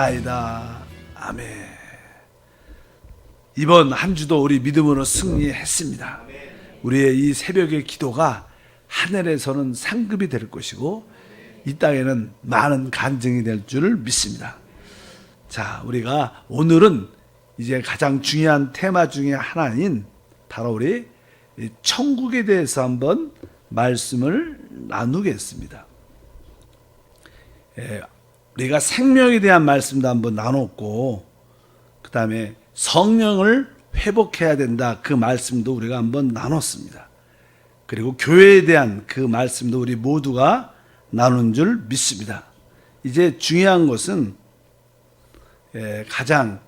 나이다. 아멘. 이번 한 주도 우리 믿음으로 승리했습니다. 우리의 이 새벽의 기도가 하늘에서는 상급이 될 것이고 이 땅에는 많은 간증이 될 줄 믿습니다. 자, 우리가 오늘은 이제 가장 중요한 테마 중에 하나인 바로 우리 천국에 대해서 한번 말씀을 나누겠습니다. 우리가 생명에 대한 말씀도 한번 나눴고, 그 다음에 성령을 회복해야 된다, 그 말씀도 우리가 한번 나눴습니다. 그리고 교회에 대한 그 말씀도 우리 모두가 나눈 줄 믿습니다. 이제 중요한 것은 가장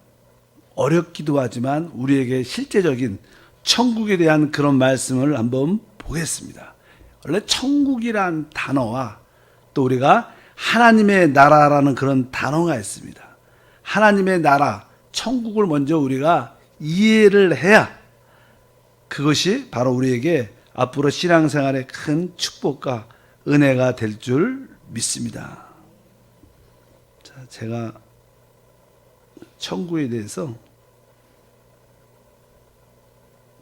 어렵기도 하지만 우리에게 실제적인 천국에 대한 그런 말씀을 한번 보겠습니다. 원래 천국이란 단어와 또 우리가 하나님의 나라라는 그런 단어가 있습니다. 하나님의 나라, 천국을 먼저 우리가 이해를 해야 그것이 바로 우리에게 앞으로 신앙생활의 큰 축복과 은혜가 될 줄 믿습니다. 자, 제가 천국에 대해서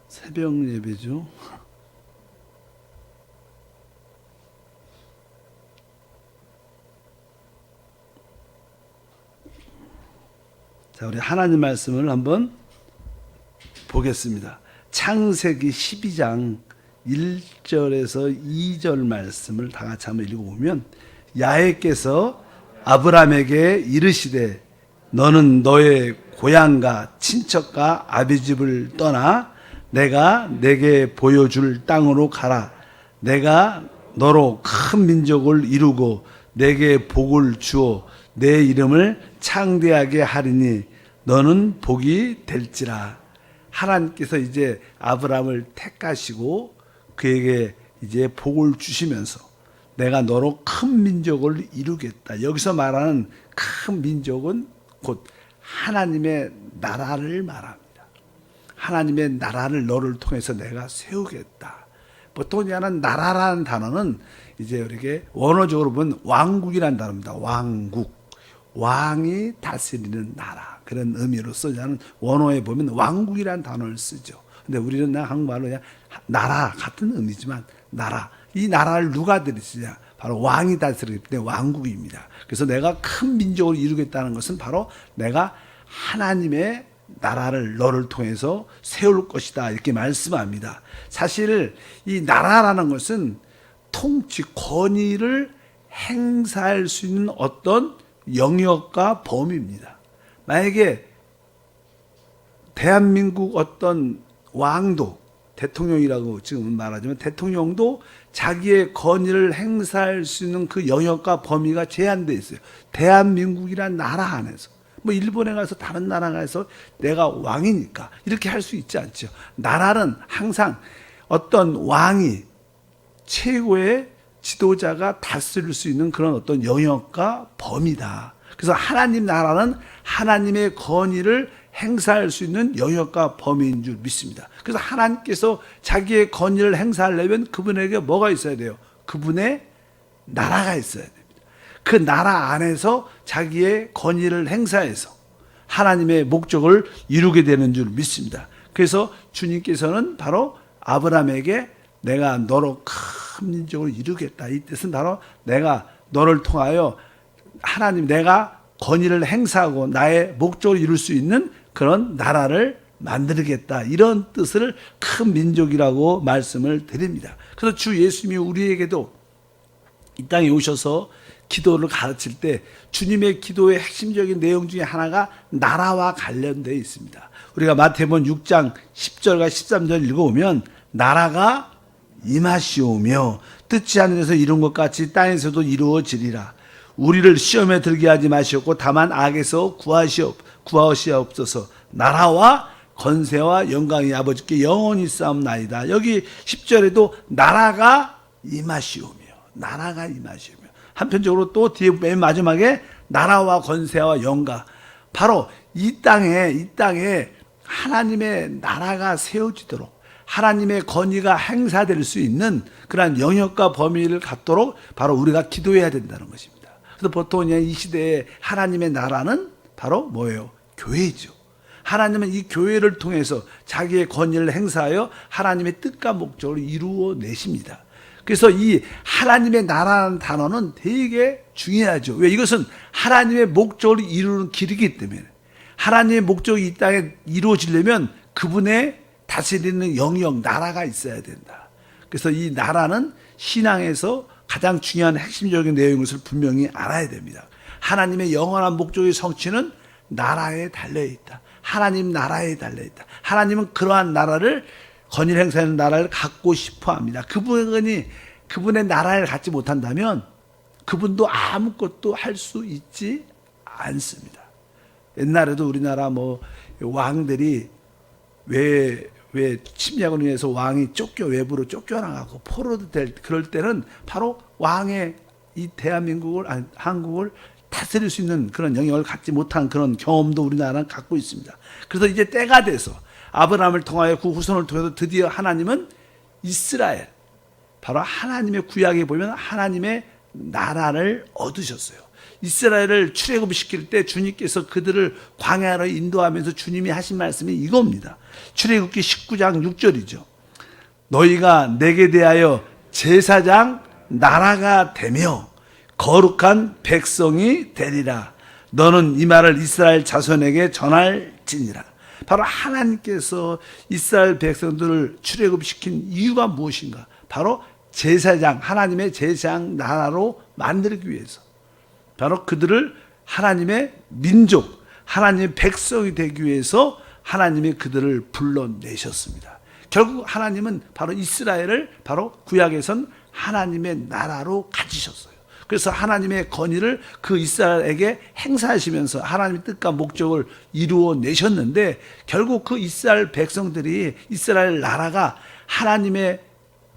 새벽 예배죠. 자, 우리 하나님 말씀을 한번 보겠습니다. 창세기 12장 1절에서 2절 말씀을 다 같이 한번 읽어보면, 야훼께서 아브라함에게 이르시되 너는 너의 고향과 친척과 아비집을 떠나 내가 내게 보여줄 땅으로 가라. 내가 너로 큰 민족을 이루고 내게 복을 주어 내 이름을 창대하게 하리니 너는 복이 될지라. 하나님께서 이제 아브라함을 택하시고 그에게 이제 복을 주시면서 내가 너로 큰 민족을 이루겠다. 여기서 말하는 큰 민족은 곧 하나님의 나라를 말합니다. 하나님의 나라를 너를 통해서 내가 세우겠다. 보통 하는 나라라는 단어는 이제 우리에게 원어적으로 보면 왕국이라는 단어입니다. 왕국. 왕이 다스리는 나라. 그런 의미로 쓰자는 원어에 보면 왕국이라는 단어를 쓰죠. 근데 우리는 그냥 한국말로 그냥 나라 같은 의미지만 나라. 이 나라를 누가 다스리냐? 바로 왕이 다스리기 때문에 왕국입니다. 그래서 내가 큰 민족을 이루겠다는 것은 바로 내가 하나님의 나라를 너를 통해서 세울 것이다, 이렇게 말씀합니다. 사실 이 나라라는 것은 통치, 권위를 행사할 수 있는 어떤 영역과 범위입니다. 만약에 대한민국 어떤 왕도, 대통령이라고 지금 말하지만 대통령도 자기의 권위를 행사할 수 있는 그 영역과 범위가 제한되어 있어요. 대한민국이란 나라 안에서. 뭐 일본에 가서 다른 나라 가서 내가 왕이니까 이렇게 할 수 있지 않죠. 나라는 항상 어떤 왕이, 최고의 지도자가 다스릴 수 있는 그런 어떤 영역과 범위다. 그래서 하나님 나라는 하나님의 권위를 행사할 수 있는 영역과 범위인 줄 믿습니다. 그래서 하나님께서 자기의 권위를 행사하려면 그분에게 뭐가 있어야 돼요? 그분의 나라가 있어야 됩니다. 그 나라 안에서 자기의 권위를 행사해서 하나님의 목적을 이루게 되는 줄 믿습니다. 그래서 주님께서는 바로 아브라함에게 내가 너로 큰 민족을 이루겠다. 이 뜻은 바로 내가 너를 통하여 하나님, 내가 권위를 행사하고 나의 목적을 이룰 수 있는 그런 나라를 만들겠다. 이런 뜻을 큰 민족이라고 말씀을 드립니다. 그래서 주 예수님이 우리에게도 이 땅에 오셔서 기도를 가르칠 때 주님의 기도의 핵심적인 내용 중에 하나가 나라와 관련되어 있습니다. 우리가 마태복음 6장 10절과 13절 읽어보면 나라가 임하시오며 뜻지 않은 데서 이룬 것 같이 땅에서도 이루어지리라. 우리를 시험에 들게 하지 마시옵고 다만 악에서 구하시옵소서. 나라와 권세와 영광이 아버지께 영원히 싸움나이다. 여기 10절에도 나라가 임하시오며, 나라가 임하시오며, 한편적으로 또 뒤에 맨 마지막에 나라와 권세와 영광, 바로 이 땅에 하나님의 나라가 세워지도록 하나님의 권위가 행사될 수 있는 그러한 영역과 범위를 갖도록 바로 우리가 기도해야 된다는 것입니다. 그래서 보통 이 시대에 하나님의 나라는 바로 뭐예요? 교회죠. 하나님은 이 교회를 통해서 자기의 권위를 행사하여 하나님의 뜻과 목적을 이루어내십니다. 그래서 이 하나님의 나라라는 단어는 되게 중요하죠. 왜? 이것은 하나님의 목적을 이루는 길이기 때문에. 하나님의 목적이 이 땅에 이루어지려면 그분의 다스리는 영역, 나라가 있어야 된다. 그래서 이 나라는 신앙에서 가장 중요한 핵심적인 내용인 것을 분명히 알아야 됩니다. 하나님의 영원한 목적의 성취는 나라에 달려있다. 하나님 나라에 달려있다. 하나님은 그러한 나라를, 권위를 행사하는 나라를 갖고 싶어 합니다. 그분이 그분의 나라를 갖지 못한다면 그분도 아무것도 할 수 있지 않습니다. 옛날에도 우리나라 왕들이 왜 침략을 위해서 왕이 외부로 쫓겨나가고 포로될 그럴 때는 바로 왕의 이 대한민국을, 한국을 다스릴 수 있는 그런 영역을 갖지 못한 그런 경험도 우리나라는 갖고 있습니다. 그래서 이제 때가 돼서 아브라함을 통하여 그 후손을 통해서 드디어 하나님은 이스라엘, 바로 하나님의 구약에 보면 하나님의 나라를 얻으셨어요. 이스라엘을 출애굽시킬 때 주님께서 그들을 광야로 인도하면서 주님이 하신 말씀이 이겁니다. 출애굽기 19장 6절이죠. 너희가 내게 대하여 제사장 나라가 되며 거룩한 백성이 되리라. 너는 이 말을 이스라엘 자손에게 전할지니라. 바로 하나님께서 이스라엘 백성들을 출애굽시킨 이유가 무엇인가? 바로 제사장, 하나님의 제사장 나라로 만들기 위해서. 바로 그들을 하나님의 민족, 하나님의 백성이 되기 위해서 하나님이 그들을 불러내셨습니다. 결국 하나님은 바로 이스라엘을 바로 구약에선 하나님의 나라로 가지셨어요. 그래서 하나님의 권위를 그 이스라엘에게 행사하시면서 하나님의 뜻과 목적을 이루어 내셨는데, 결국 그 이스라엘 백성들이, 이스라엘 나라가 하나님의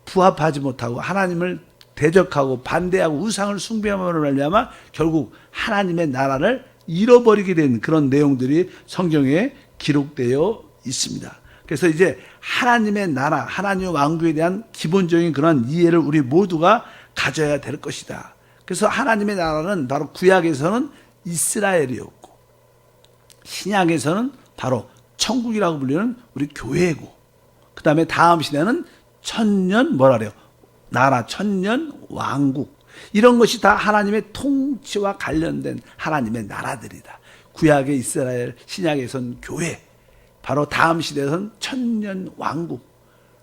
부합하지 못하고 하나님을 대적하고 반대하고 우상을 숭배함으로 말미암아 결국 하나님의 나라를 잃어버리게 된 그런 내용들이 성경에 기록되어 있습니다. 그래서 이제 하나님의 나라, 하나님의 왕국에 대한 기본적인 그런 이해를 우리 모두가 가져야 될 것이다. 그래서 하나님의 나라는 바로 구약에서는 이스라엘이었고, 신약에서는 바로 천국이라고 불리는 우리 교회고, 그 다음에 다음 시대는 천년 나라, 천년 왕국, 이런 것이 다 하나님의 통치와 관련된 하나님의 나라들이다. 구약의 이스라엘, 신약에선 교회, 바로 다음 시대에선 천년 왕국,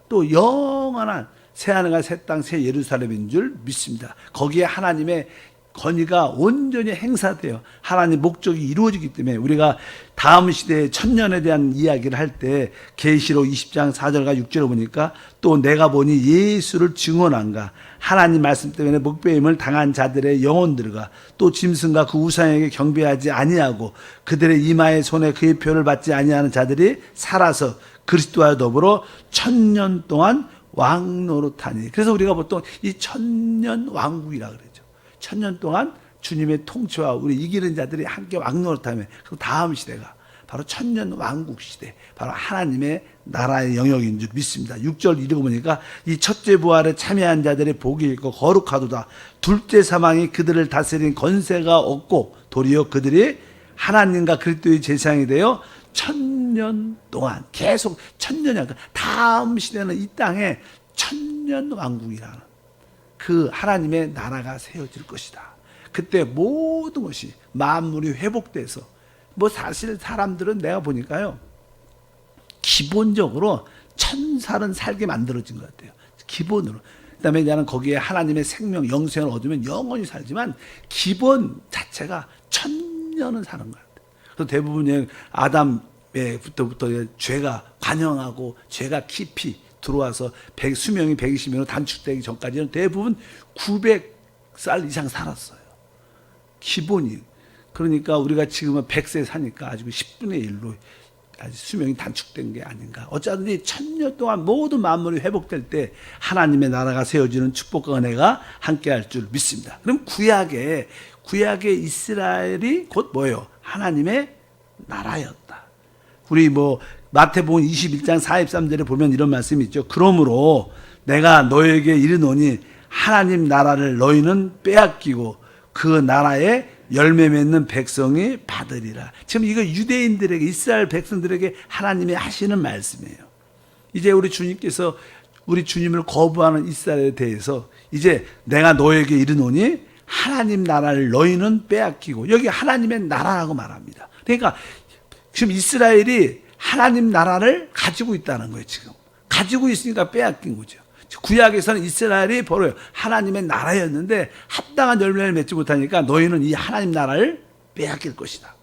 또 영원한 새하늘과 새 땅, 새 예루살렘인 줄 믿습니다. 거기에 하나님의 권위가 온전히 행사되어 하나님의 목적이 이루어지기 때문에 우리가 다음 시대의 천년에 대한 이야기를 할 때 계시록 20장 4절과 6절을 보니까 또 내가 보니 예수를 증언한가 하나님 말씀 때문에 목배임을 당한 자들의 영혼들과 또 짐승과 그 우상에게 경배하지 아니하고 그들의 이마의 손에 그의 표를 받지 아니하는 자들이 살아서 그리스도와 더불어 천년 동안 왕노릇하니. 그래서 우리가 보통 이 천년 왕국이라 그러죠. 천년 동안 주님의 통치와 우리 이기는 자들이 함께 왕노릇하며 그 다음 시대가 바로 천년 왕국 시대, 바로 하나님의 나라의 영역인 줄 믿습니다. 6절 읽어보니까 이 첫째 부활에 참여한 자들의 복이 있고 거룩하도다. 둘째 사망이 그들을 다스린 권세가 없고 도리어 그들이 하나님과 그리스도의 제사장이 되어 천년 동안 계속 천년이, 다음 시대는 이 땅에 천년 왕국이라는 그 하나님의 나라가 세워질 것이다. 그때 모든 것이 만물이 회복돼서, 사실 사람들은 내가 보니까요, 기본적으로 천살은 살게 만들어진 것 같아요. 기본으로. 그 다음에 나는 거기에 하나님의 생명, 영생을 얻으면 영원히 살지만 기본 자체가 천년은 사는 것 같아요. 그래서 대부분 아담부터 죄가 관영하고 죄가 깊이 들어와서 수명이 120년으로 단축되기 전까지는 대부분 900살 이상 살았어요. 기본이. 그러니까 우리가 지금은 100세 사니까 아주 10분의 1로 아주 수명이 단축된 게 아닌가. 어쩌든지 천년 동안 모든 만물이 회복될 때 하나님의 나라가 세워지는 축복과 은혜가 함께할 줄 믿습니다. 그럼 구약의 이스라엘이 곧 뭐예요? 하나님의 나라였다. 우리 마태복음 21장 43절에 보면 이런 말씀이 있죠. 그러므로 내가 너에게 이르노니 하나님 나라를 너희는 빼앗기고 그 나라의 열매 맺는 백성이 받으리라. 지금 이거 유대인들에게, 이스라엘 백성들에게 하나님이 하시는 말씀이에요. 이제 우리 주님께서 우리 주님을 거부하는 이스라엘에 대해서 이제 내가 너에게 이르노니 하나님 나라를 너희는 빼앗기고, 여기 하나님의 나라라고 말합니다. 그러니까 지금 이스라엘이 하나님 나라를 가지고 있다는 거예요. 지금 가지고 있으니까 빼앗긴 거죠. 구약에서는 이스라엘이 바로 하나님의 나라였는데 합당한 열매를 맺지 못하니까 너희는 이 하나님 나라를 빼앗길 것이다.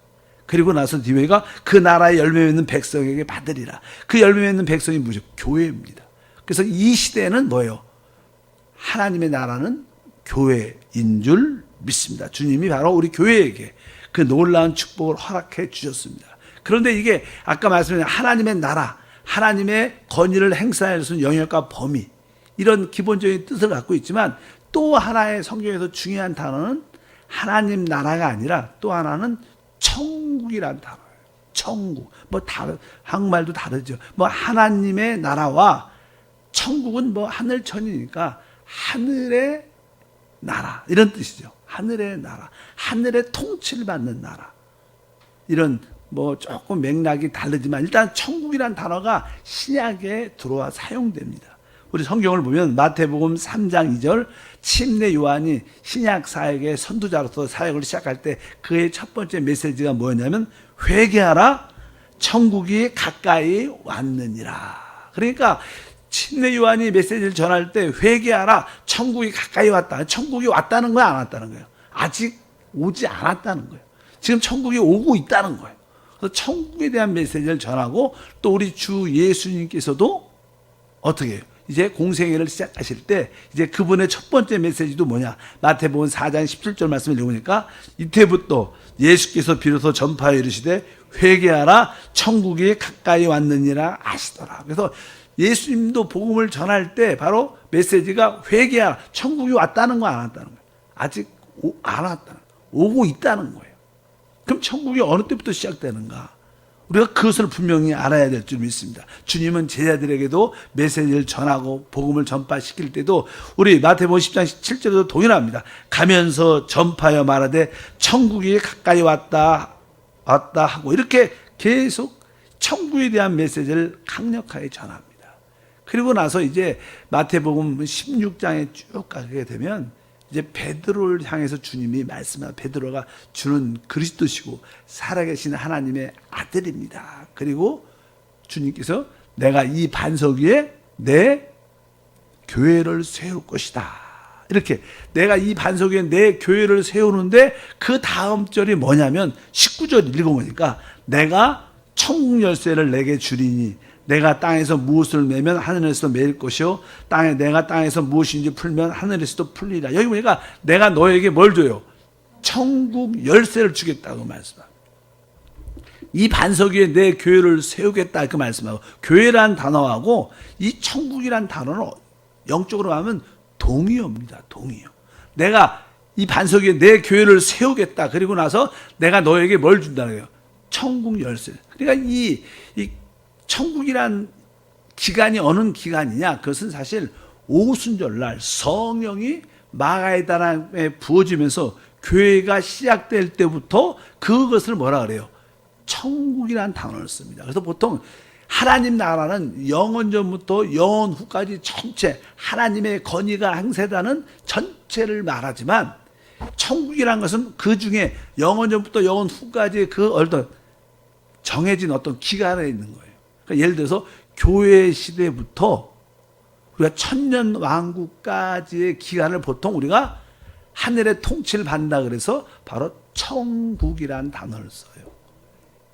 그리고 나서 뒤에가 그 나라의 열매 맺는 백성에게 받으리라. 그 열매 맺는 백성이 뭐죠? 교회입니다. 그래서 이 시대는 뭐예요? 하나님의 나라는 교회인 줄 믿습니다. 주님이 바로 우리 교회에게 그 놀라운 축복을 허락해 주셨습니다. 그런데 이게 아까 말씀드린 하나님의 나라, 하나님의 권위를 행사할 수 있는 영역과 범위, 이런 기본적인 뜻을 갖고 있지만 또 하나의 성경에서 중요한 단어는 하나님 나라가 아니라 또 하나는 천국이라는 단어예요. 천국. 뭐 다른 한국말도 다르죠. 뭐 하나님의 나라와 천국은 뭐 하늘천이니까 하늘의 나라 이런 뜻이죠. 하늘의 나라, 하늘의 통치를 받는 나라. 이런 뭐 조금 맥락이 다르지만 일단 천국이라는 단어가 신약에 들어와 사용됩니다. 우리 성경을 보면 마태복음 3장 2절 침례 요한이 신약 사역의 선두자로서 사역을 시작할 때 그의 첫 번째 메시지가 뭐였냐면 회개하라 천국이 가까이 왔느니라. 그러니까 침례 요한이 메시지를 전할 때 회개하라 천국이 가까이 왔다. 천국이 왔다는 거야 안 왔다는 거예요? 아직 오지 않았다는 거예요. 지금 천국이 오고 있다는 거예요. 그래서 천국에 대한 메시지를 전하고 또 우리 주 예수님께서도 어떻게 해요? 이제 공생애를 시작하실 때 이제 그분의 첫 번째 메시지도 뭐냐? 마태복음 4장 17절 말씀을 읽으니까 이때부터 예수께서 비로소 전파하여 이르시되 회개하라 천국이 가까이 왔느니라 하시더라. 그래서 예수님도 복음을 전할 때 바로 메시지가 회개하라 천국이 왔다는 거 안 왔다는 거예요. 아직 안 왔다는 거예요. 오고 있다는 거예요. 그럼 천국이 어느 때부터 시작되는가? 우리가 그것을 분명히 알아야 될 줄 믿습니다. 주님은 제자들에게도 메시지를 전하고 복음을 전파시킬 때도 우리 마태복음 10장 7절에도 동일합니다. 가면서 전파하여 말하되 천국이 가까이 왔다 하고 이렇게 계속 천국에 대한 메시지를 강력하게 전합니다. 그리고 나서 이제 마태복음 16장에 쭉 가게 되면 이제 베드로를 향해서 주님이 말씀하는 베드로가 주는 그리스도시고 살아계신 하나님의 아들입니다. 그리고 주님께서 내가 이 반석 위에 내 교회를 세울 것이다. 이렇게 내가 이 반석 위에 내 교회를 세우는데 그 다음 절이 뭐냐면 19절 읽어보니까 내가 천국 열쇠를 내게 주리니 내가 땅에서 무엇을 매면 하늘에서 매일 것이요 내가 땅에서 무엇인지 풀면 하늘에서도 풀리라. 여기 보니까 내가 너에게 뭘 줘요? 천국 열쇠를 주겠다고 말씀합니다. 이 반석 위에 내 교회를 세우겠다 그 말씀하고 교회란 단어하고 이 천국이란 단어는 영적으로 하면 동의어입니다. 동의어. 내가 이 반석 위에 내 교회를 세우겠다. 그리고 나서 내가 너에게 뭘 준다는 거예요? 천국 열쇠. 그러니까 이 천국이란 기간이 어느 기간이냐? 그것은 사실 오순절날 성령이 마가다락에 부어지면서 교회가 시작될 때부터 그것을 뭐라 그래요? 천국이란 단어를 씁니다. 그래서 보통 하나님 나라는 영원 전부터 영원 후까지 전체 하나님의 권위가 행세되는 전체를 말하지만 천국이란 것은 그 중에 영원 전부터 영원 후까지 그 어떤 정해진 어떤 기간에 있는 거예요. 그러니까 예를 들어서 교회 시대부터 우리가 천년 왕국까지의 기간을 보통 우리가 하늘의 통치를 받는다 그래서 바로 천국이라는 단어를 써요.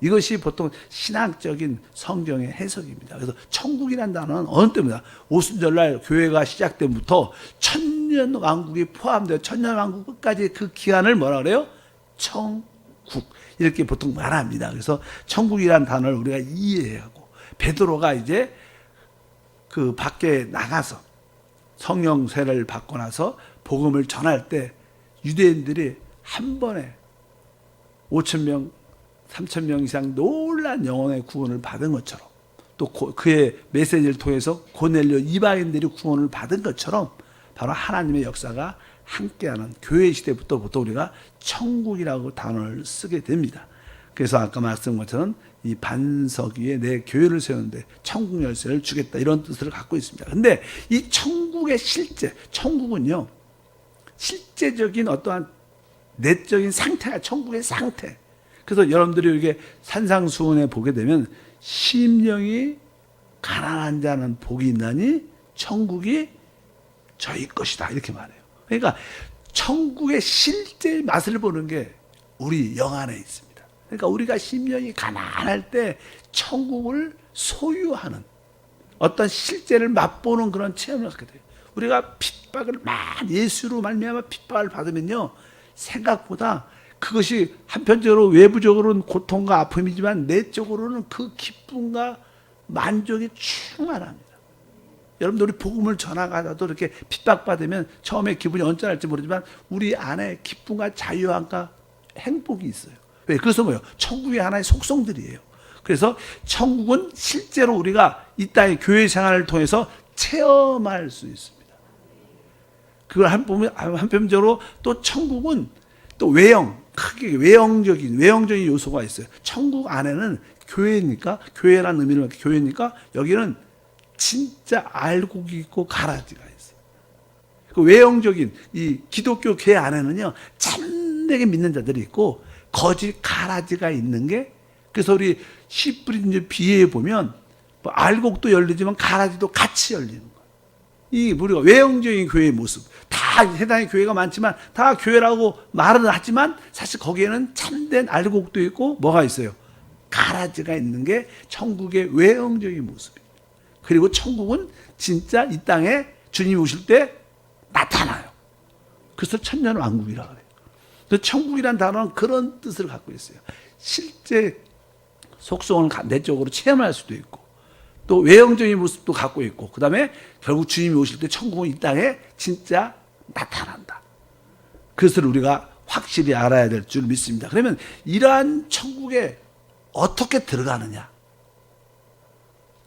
이것이 보통 신학적인 성경의 해석입니다. 그래서 천국이라는 단어는 어느 때입니다. 오순절날 교회가 시작된부터 천년 왕국이 포함되어 천년 왕국 끝까지 그 기간을 뭐라 그래요? 천국 이렇게 보통 말합니다. 그래서 천국이라는 단어를 우리가 이해해야 하고 베드로가 이제 그 밖에 나가서 성령 세례를 받고 나서 복음을 전할 때 유대인들이 한 번에 5,000명, 3,000명 이상 놀란 영혼의 구원을 받은 것처럼 또 그의 메시지를 통해서 고넬료 이방인들이 구원을 받은 것처럼 바로 하나님의 역사가 함께하는 교회 시대부터 보통 우리가 천국이라고 단어를 쓰게 됩니다. 그래서 아까 말씀한 것처럼 이 반석 위에 내 교회를 세우는데 천국 열쇠를 주겠다 이런 뜻을 갖고 있습니다. 근데 이 천국의 실제, 천국은요 실제적인 어떠한 내적인 상태가 천국의 상태. 그래서 여러분들이 이게 산상수훈에 보게 되면 심령이 가난한 자는 복이 있나니 천국이 저희 것이다 이렇게 말해요. 그러니까 천국의 실제 맛을 보는 게 우리 영 안에 있습니다. 그러니까 우리가 심령이 가난할 때 천국을 소유하는 어떤 실제를 맛보는 그런 체험을 갖게 돼요. 우리가 핍박을 예수로 말미암아 핍박을 받으면요 생각보다 그것이 한편적으로 외부적으로는 고통과 아픔이지만 내적으로는 그 기쁨과 만족이 충만합니다. 여러분들 우리 복음을 전하가다도 이렇게 핍박받으면 처음에 기분이 언짢을지 모르지만 우리 안에 기쁨과 자유함과 행복이 있어요. 왜? 그래서 뭐예요? 천국의 하나의 속성들이에요. 그래서 천국은 실제로 우리가 이 땅의 교회 생활을 통해서 체험할 수 있습니다. 그걸 한편적으로 또 천국은 또 크게 외형적인 요소가 있어요. 천국 안에는 교회니까, 교회라는 의미를 갖고 교회니까 여기는 진짜 알곡이 있고 가라지가 있어요. 그 외형적인 이 기독교 계 안에는요 참되게 믿는 자들이 있고 거짓 가라지가 있는 게, 그래서 우리 씨 뿌린 비에 보면 뭐 알곡도 열리지만 가라지도 같이 열리는 거예요. 이 우리가 외형적인 교회의 모습, 다 세상에 교회가 많지만 다 교회라고 말은 하지만 사실 거기에는 참된 알곡도 있고 뭐가 있어요? 가라지가 있는 게 천국의 외형적인 모습입니다. 그리고 천국은 진짜 이 땅에 주님이 오실 때 나타나요. 그래서 천년왕국이라고 그래요. 그래서 천국이라는 단어는 그런 뜻을 갖고 있어요. 실제 속성을 내적으로 체험할 수도 있고 또 외형적인 모습도 갖고 있고, 그 다음에 결국 주님이 오실 때 천국은 이 땅에 진짜 나타난다. 그것을 우리가 확실히 알아야 될 줄 믿습니다. 그러면 이러한 천국에 어떻게 들어가느냐?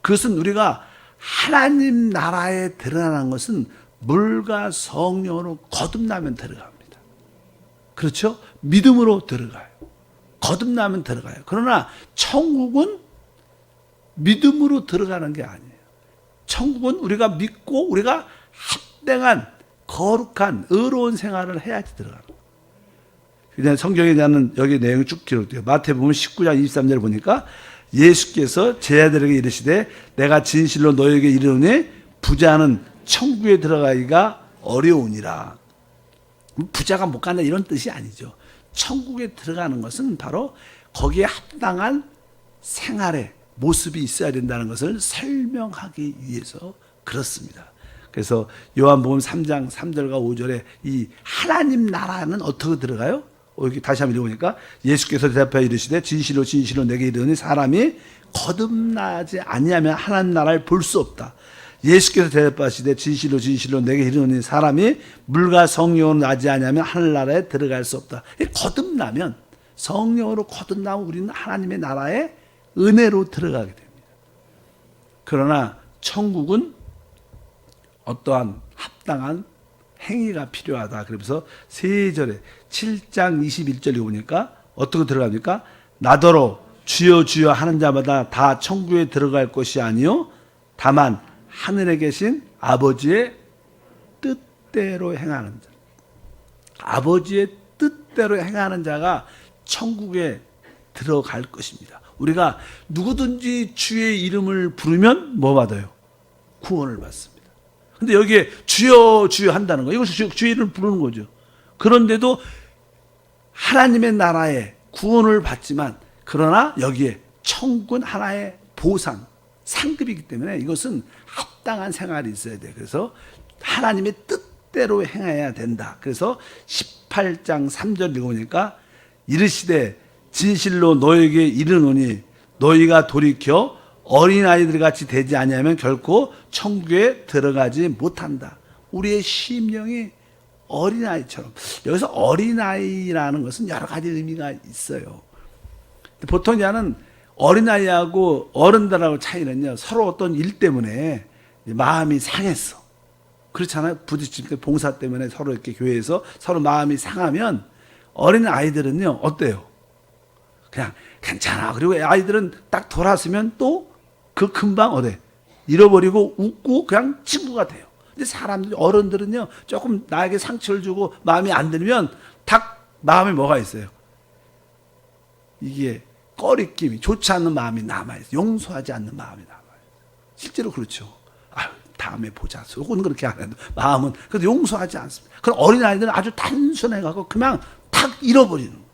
그것은 우리가 하나님 나라에 들어가는 것은 물과 성령으로 거듭나면 들어갑니다. 그렇죠? 믿음으로 들어가요. 거듭나면 들어가요. 그러나 천국은 믿음으로 들어가는 게 아니에요. 천국은 우리가 믿고 우리가 합당한 거룩한 의로운 생활을 해야지 들어가는 거예요. 그냥 성경에 대한 여기 내용이 쭉 기록돼요. 마태복음 19장 23절을 보니까 예수께서 제자들에게 이르시되 내가 진실로 너에게 이르노니 부자는 천국에 들어가기가 어려우니라. 부자가 못 간다 이런 뜻이 아니죠. 천국에 들어가는 것은 바로 거기에 합당한 생활의 모습이 있어야 된다는 것을 설명하기 위해서 그렇습니다. 그래서 요한복음 3장 3절과 5절에 이 하나님 나라는 어떻게 들어가요? 여기 다시 한번 읽어보니까 예수께서 대답하여 이르시되 진실로 진실로 내게 이르노니 사람이 거듭나지 아니하면 하나님 나라를 볼 수 없다. 예수께서 대답하시되 진실로 진실로 내게 이르노니 사람이 물과 성령으로 나지 아니하면 하늘나라에 들어갈 수 없다. 거듭나면, 성령으로 거듭나면 우리는 하나님의 나라에 은혜로 들어가게 됩니다. 그러나 천국은 어떠한 합당한 행위가 필요하다. 그러면서 3절에 7장 21절에 보니까 어떻게 들어갑니까? 나더러 주여 주여 하는 자마다 다 천국에 들어갈 것이 아니요 다만 하늘에 계신 아버지의 뜻대로 행하는 자. 아버지의 뜻대로 행하는 자가 천국에 들어갈 것입니다. 우리가 누구든지 주의 이름을 부르면 뭐 받아요? 구원을 받습니다. 근데 여기에 주여 주여 한다는 거, 이것이 주의 이름을 부르는 거죠. 그런데도 하나님의 나라에 구원을 받지만, 그러나 여기에 천국은 하나의 보상, 상급이기 때문에 이것은 합당한 생활이 있어야 돼요. 그래서 하나님의 뜻대로 행해야 된다. 그래서 18장 3절 읽어보니까 이르시되 진실로 너에게 이르노니 너희가 돌이켜 어린아이들 같이 되지 아니하면 결코 천국에 들어가지 못한다. 우리의 심령이 어린아이처럼, 여기서 어린아이라는 것은 여러 가지 의미가 있어요. 보통 이제는 어린아이하고 어른들하고 차이는요, 서로 어떤 일 때문에 마음이 상했어. 그렇잖아요. 부딪힐 때 봉사 때문에 서로 이렇게 교회에서 서로 마음이 상하면 어린 아이들은요, 어때요? 그냥 괜찮아. 그리고 아이들은 딱 돌아서면 또 그 금방 잃어버리고 웃고 그냥 친구가 돼요. 근데 사람들, 어른들은요, 조금 나에게 상처를 주고 마음이 안 들면 딱 마음에 뭐가 있어요? 이게 꺼리낌이, 좋지 않는 마음이 남아있어요. 용서하지 않는 마음이 남아있어요. 실제로 그렇죠. 아유, 다음에 보자. 속은 그렇게 안 해도 마음은 그래도 용서하지 않습니다. 그럼 어린아이들은 아주 단순해갖고 그냥 탁 잃어버리는 거예요.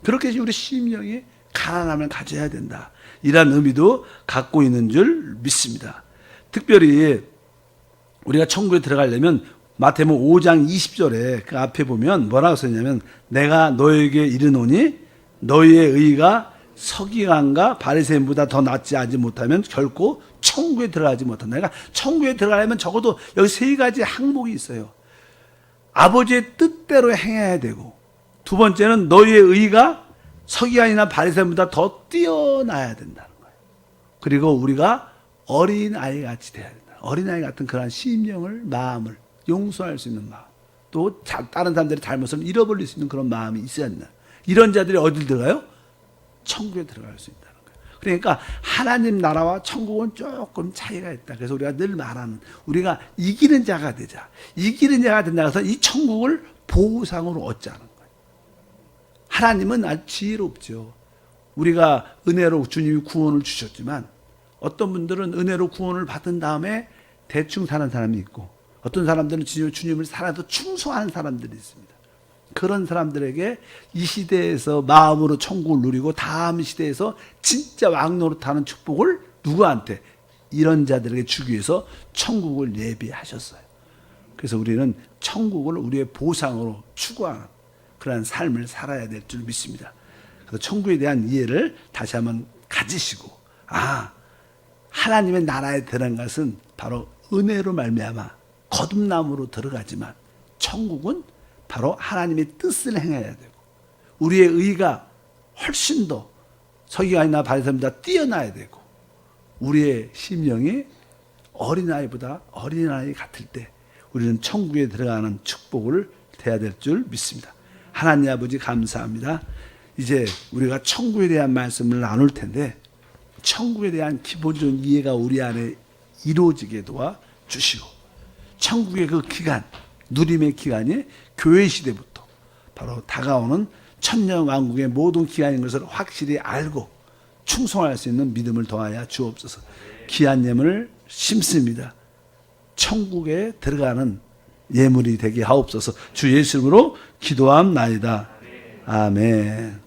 그렇게 우리 심령이 가난함을 가져야 된다. 이런 의미도 갖고 있는 줄 믿습니다. 특별히 우리가 천국에 들어가려면 마태복음 5장 20절에 그 앞에 보면 뭐라고 써있냐면 내가 너에게 이르노니 너희의 의가 서기관과 바리새인보다 더 낫지 않지 못하면 결코 천국에 들어가지 못한다. 그러니까 천국에 들어가려면 적어도 여기 세 가지 항목이 있어요. 아버지의 뜻대로 행해야 되고, 두 번째는 너희의 의가 서기관이나 바리새인보다 더 뛰어나야 된다는 거예요. 그리고 우리가 어린아이 같이 돼야 된다. 어린아이 같은 그런 심령을, 마음을 용서할 수 있는 마음, 또 다른 사람들의 잘못을 잃어버릴 수 있는 그런 마음이 있어야 된다. 이런 자들이 어딜 들어가요? 천국에 들어갈 수 있다는 거예요. 그러니까 하나님 나라와 천국은 조금 차이가 있다. 그래서 우리가 늘 말하는, 우리가 이기는 자가 되자. 이기는 자가 된다 해서 이 천국을 보상으로 얻자는 거예요. 하나님은 아주 지혜롭죠. 우리가 은혜로 주님이 구원을 주셨지만 어떤 분들은 은혜로 구원을 받은 다음에 대충 사는 사람이 있고, 어떤 사람들은 주님을 살아도 충성하는 사람들이 있습니다. 그런 사람들에게 이 시대에서 마음으로 천국을 누리고 다음 시대에서 진짜 왕노릇하는 축복을 누구한테? 이런 자들에게 주기 위해서 천국을 예비하셨어요. 그래서 우리는 천국을 우리의 보상으로 추구하는 그런 삶을 살아야 될 줄 믿습니다. 그래서 천국에 대한 이해를 다시 한번 가지시고, 하나님의 나라에 들어간 것은 바로 은혜로 말미암아 거듭남으로 들어가지만 천국은 바로 하나님의 뜻을 행해야 되고, 우리의 의가 훨씬 더 서기관이나 바리새인보다 뛰어나야 되고, 우리의 심령이 어린아이보다 어린아이 같을 때 우리는 천국에 들어가는 축복을 대해야 될 줄 믿습니다. 하나님 아버지 감사합니다. 이제 우리가 천국에 대한 말씀을 나눌 텐데, 천국에 대한 기본적인 이해가 우리 안에 이루어지게 도와주시고, 천국의 그 기간, 누림의 기간이 교회 시대부터 바로 다가오는 천년왕국의 모든 기간인 것을 확실히 알고 충성할 수 있는 믿음을 더하여 주옵소서. 귀한 예물을 심습니다. 천국에 들어가는 예물이 되게 하옵소서. 주 예수 이름으로 기도함나이다. 아멘.